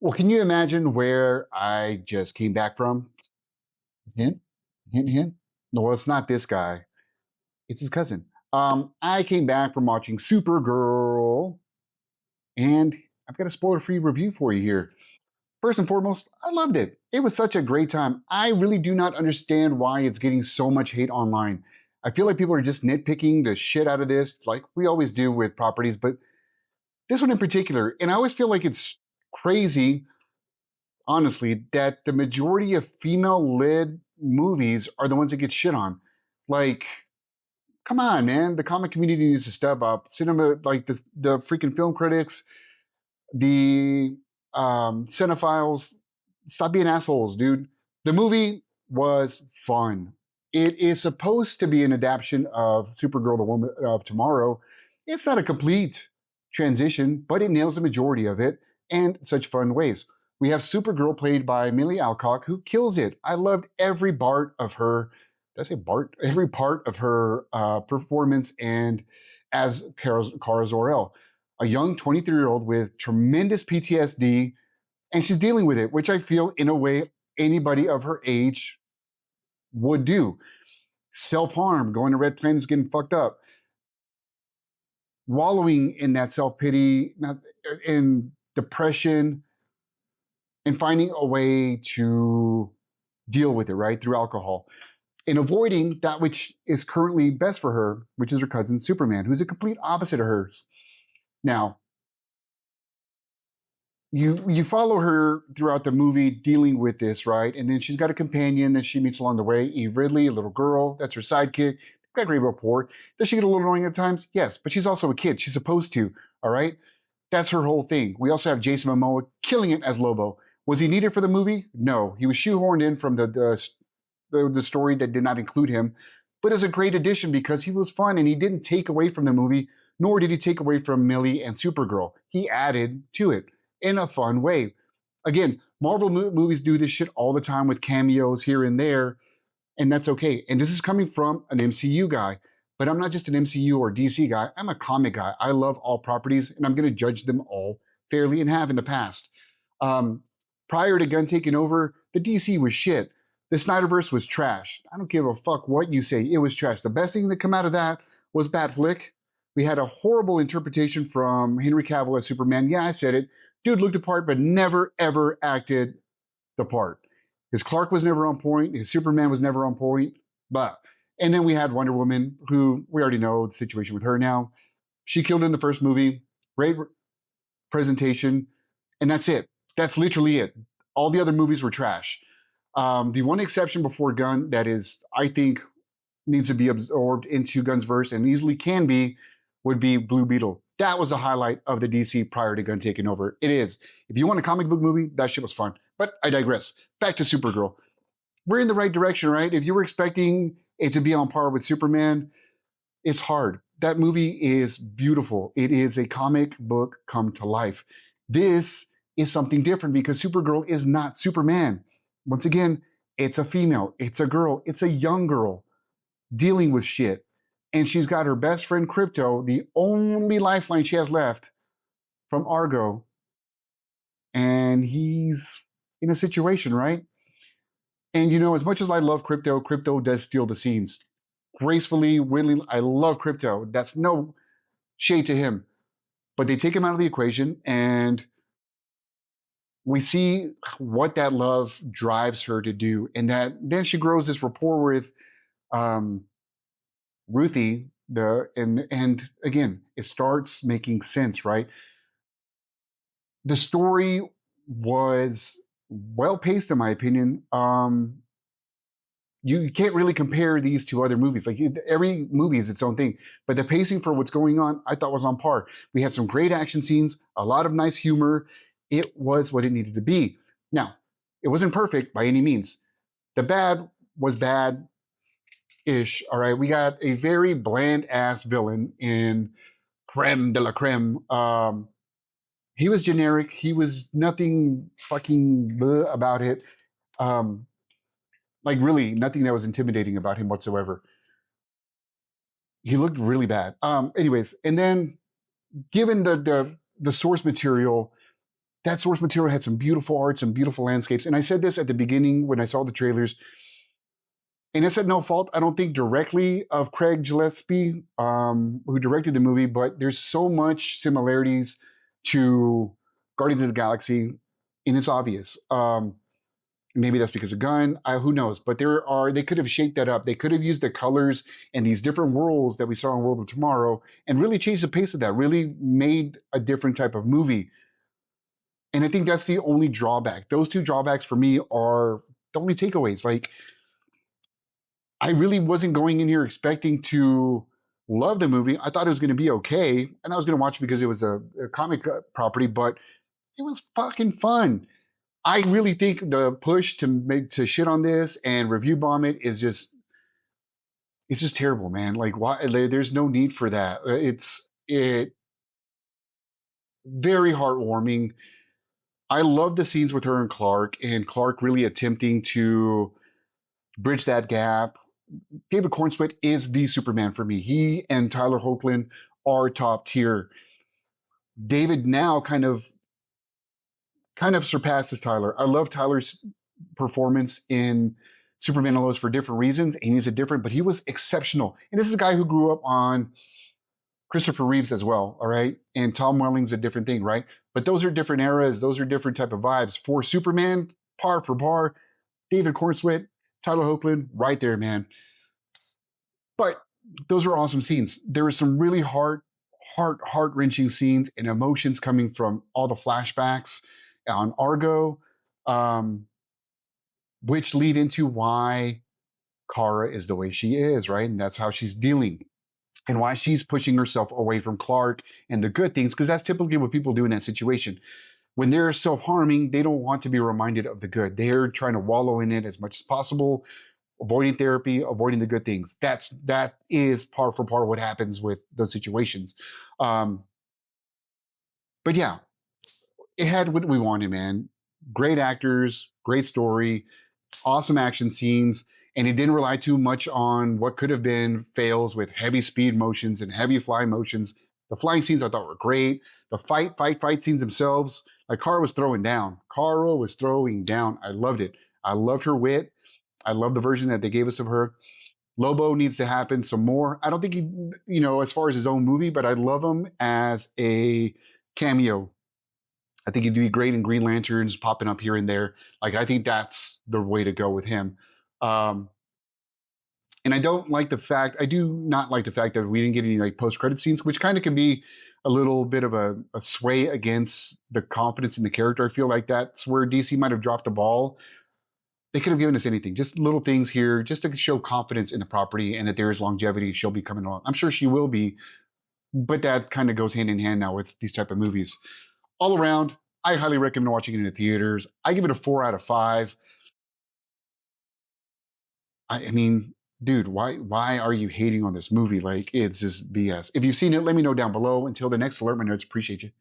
Well, can you imagine where I just came back from? Hint, hint, hint. No, it's not this guy. It's his cousin. I came back from watching Supergirl, and I've got a spoiler-free review for you here. First and foremost, I loved it. It was such a great time. I really do not understand why it's getting so much hate online. I feel like people are just nitpicking the shit out of this, like we always do with properties, but this one in particular, and I always feel like it's crazy honestly, that the majority of female led movies are the ones that get shit on. Like, come on, man. The comic community needs to step up. Cinema, like the freaking film critics, the cinephiles, stop being assholes, dude. The movie was fun. It is supposed to be an adaptation of Supergirl, the Woman of Tomorrow. It's not a complete transition, but it nails the majority of it and such fun ways. We have Supergirl played by Millie Alcock, who kills it. I loved every part of her. Did I say Bart? Every part of her performance and as Kara Zor-El, a young 23-year-old with tremendous PTSD, and she's dealing with it, which I feel in a way anybody of her age would do. Self-harm, going to red planets, getting fucked up, wallowing in that self-pity, in depression, and finding a way to deal with it, right, through alcohol. And avoiding that which is currently best for her, which is her cousin Superman, who's a complete opposite of hers. Now, you follow her throughout the movie dealing with this, right? And then she's got a companion that she meets along the way, Eve Ridley, a little girl. That's her sidekick. They've got a great rapport. Does she get a little annoying at times? Yes, but she's also a kid. She's supposed to, all right? That's her whole thing. We also have Jason Momoa killing it as Lobo. Was he needed for the movie? No. He was shoehorned in from the story that did not include him. But it was a great addition because he was fun and he didn't take away from the movie, nor did he take away from Millie and Supergirl. He added to it in a fun way. Again, Marvel movies do this shit all the time with cameos here and there, and that's okay. And this is coming from an MCU guy, but I'm not just an MCU or DC guy. I'm a comic guy. I love all properties, and I'm going to judge them all fairly and have in the past. Um, Prior to Gunn taking over, the DC was shit. The Snyderverse was trash. I don't give a fuck what you say. It was trash. The best thing that come out of that was Batflick. We had a horrible interpretation from Henry Cavill as Superman. Yeah, I said it. Dude looked the part, but never, ever acted the part. His Clark was never on point. His Superman was never on point. But, and then we had Wonder Woman, who we already know the situation with her now. She killed in the first movie. Great presentation. And that's it. That's literally it. All the other movies were trash. The one exception before Gunn that is, I think, needs to be absorbed into Gunn's verse and easily can be, would be Blue Beetle. That was the highlight of the DC prior to Gunn taking over. It is. If you want a comic book movie, that shit was fun. But I digress. Back to Supergirl. We're in the right direction, right? If you were expecting it to be on par with Superman, it's hard. That movie is beautiful. It is a comic book come to life. This is something different because Supergirl is not Superman. Once again, it's a female, it's a girl, it's a young girl dealing with shit. And she's got her best friend Crypto, the only lifeline she has left from Argo. And he's in a situation, right? And you know, as much as I love Crypto, Crypto does steal the scenes. Gracefully, willingly, I love Crypto. That's no shade to him. But they take him out of the equation, and we see what that love drives her to do. And that then she grows this rapport with Ruthie, and again, it starts making sense, right? The story was well paced, in my opinion. You can't really compare these to other movies. Like every movie is its own thing, but the pacing for what's going on, I thought was on par. We had some great action scenes, a lot of nice humor. It was what it needed to be. Now, it wasn't perfect by any means. The bad was bad ish. All right, we got a very bland ass villain in Creme de la Creme. He was generic. He was nothing fucking about it. Um, like really nothing that was intimidating about him whatsoever. He looked really bad. Anyways, and then given the source material, that source material had some beautiful art, some beautiful landscapes. And I said this at the beginning when I saw the trailers, and it's at no fault, I don't think, directly of Craig Gillespie, who directed the movie, but there's so much similarities to Guardians of the Galaxy, and it's obvious. Maybe that's because of gun. Who knows? But they could have shaped that up. They could have used the colors and these different worlds that we saw in World of Tomorrow and really changed the pace of that. Really made a different type of movie. And I think that's the only drawback. Those two drawbacks for me are the only takeaways. Like, I really wasn't going in here expecting to love the movie. I thought it was going to be okay, and I was going to watch it because it was a comic property, but it was fucking fun. I really think the push to shit on this and review bomb it is just it's just terrible, man. Like, why? There's no need for that. It very heartwarming. I love the scenes with her and Clark really attempting to bridge that gap. David Cornswet is the Superman for me. He and Tyler Hoechlin are top tier. David now kind of surpasses Tyler. I love Tyler's performance in Superman and Lois for different reasons, and he's a different, but he was exceptional. And this is a guy who grew up on Christopher Reeves as well, all right? And Tom Welling's a different thing, right? But those are different eras. Those are different type of vibes. For Superman, par for par, David Cornswet, Tyler Hoechlin, right there, man. But those are awesome scenes. There were some really heart wrenching scenes and emotions coming from all the flashbacks on Argo, um, which lead into why Kara is the way she is, right? And that's how she's dealing and why she's pushing herself away from Clark and the good things, because that's typically what people do in that situation. When they're self harming, they don't want to be reminded of the good. They're trying to wallow in it as much as possible, avoiding therapy, avoiding the good things. That is par for par what happens with those situations. Um, but yeah, it had what we wanted, man. Great actors, great story, awesome action scenes, and it didn't rely too much on what could have been fails with heavy speed motions and heavy fly motions. The flying scenes I thought were great. The fight scenes themselves, like Kara was throwing down. Kara was throwing down. I loved it. I loved her wit. I love the version that they gave us of her. Lobo needs to happen some more. I don't think as far as his own movie, but I love him as a cameo. I think he'd be great in Green Lanterns, popping up here and there. Like, I think that's the way to go with him. Um, and I do not like the fact that we didn't get any like post-credit scenes, which kind of can be a little bit of a sway against the confidence in the character. I feel like that's where DC might have dropped the ball. They could have given us anything, just little things here, just to show confidence in the property and that there is longevity. She'll be coming along. I'm sure she will be, but that kind of goes hand in hand now with these type of movies. All around, I highly recommend watching it in the theaters. I give it a 4 out of 5. I mean, dude, why are you hating on this movie? Like, it's just BS. If you've seen it, let me know down below. Until the next alert, my nerds, appreciate you.